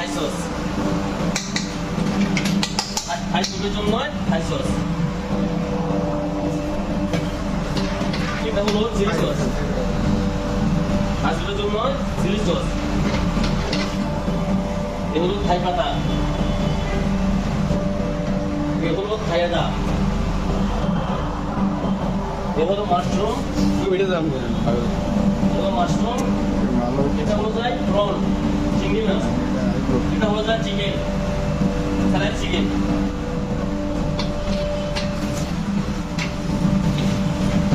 থাই sauce. থাই স্যুপের জন্য থাই sauce. এটা হলো চিলি সস। থাই স্যুপের জন্য চিলি সস। এ হলো থাই পাতা। এ হলো থাই আদা। এ হলো মাশরুম। মাশরুম, এটা হলো যায় প্রন, চিংড়ি মাছ, এটা হলো যায় চিকেন, স্যালাড চিকেন।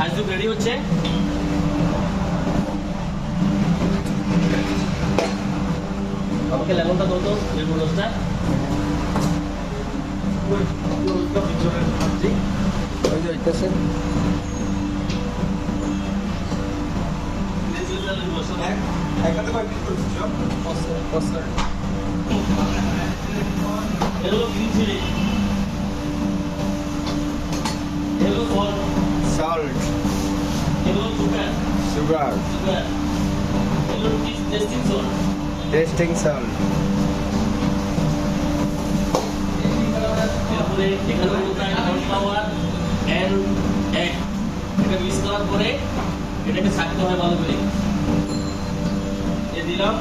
আইসুপ রেডি হচ্ছে। আমাকে লেমনটা দাও তো, লেবুর রসটা। Hello, green chili. Hello, salt. Hello, sugar. Sugar. Hello, tasting salt. Tasting salt. এরপরে এখানে কোথায় কর্নফ্লাওয়ার এন্ড এগ, এটা মিক্স করার পরে এটাকে ছাকতে হয় ভালো করে। দিলাম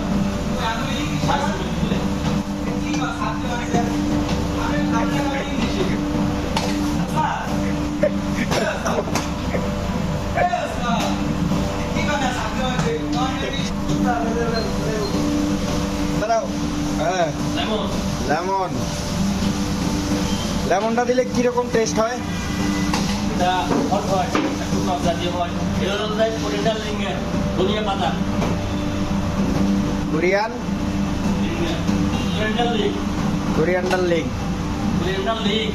লেমন। লেমনটা দিলে কিরকম টেস্ট হয়? এটা হট হয়, একটু টক জাতীয় হয়। এটা হলো কোরিয়ান্ডার লিঙ্গের ধনিয়া পাতা। Coriander league. Coriander league. Coriander league.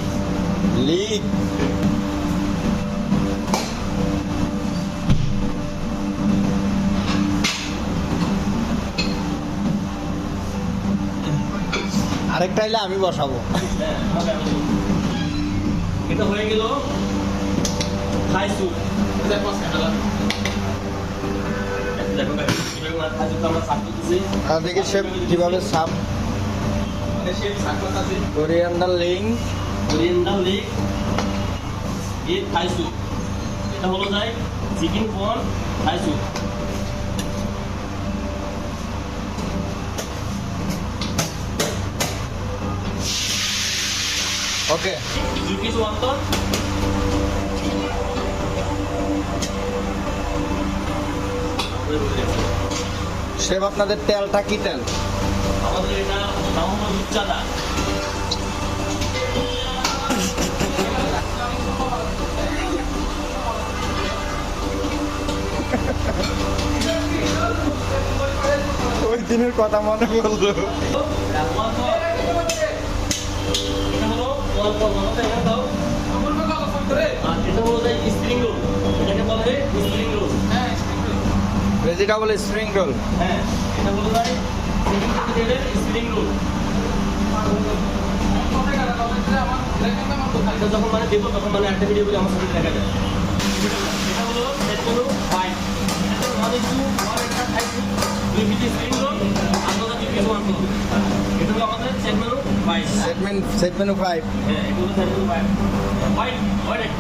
League. আরেকটা এলে আমি বসাবো। এটা হয়ে গেল থাই স্যুপ। দেখি শেফ কিভাবে সাপ। Coriander link. কোরিয়ান্ডার লিগ এই থাই স্যুপ। এটা হলো যায় চিকেন কর্ন থাই স্যুপ। ওকে, 2 piece wonton। শেফ আপনাদের তেলটা কি তেল? আমাদের এটা নাম হলো রূপচাঁদা। ওই দিনের কথা মনে পড়লো। এটা হলো ওয়ালপল, এখানে দাও। আর এটা হলো যায় স্প্রিং রোল। এটাকে বলা হয় spring roll. Vegetable spring roll. হ্যাঁ, এটা হলো যায় স্প্রিং রোল। এটা যখন মানে দেবো তখন মানে একটা ভিডিও করে আমার সাথে দেখা যায়। এটা হলো সেট মেনু 5। এটা 1 is to 1 একটা 5 2 পিস স্প্রিং রোল, আপনারা 2 পিস ওয়ান রোল। এটা হলো আমাদের সেট মেনু 5। Set menu 5। হ্যাঁ, এটা হলো সেট মেনু 5। হোয়াইট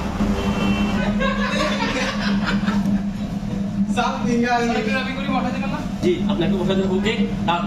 জি, আপনাকে বসে দেবো। ওকে, ডান।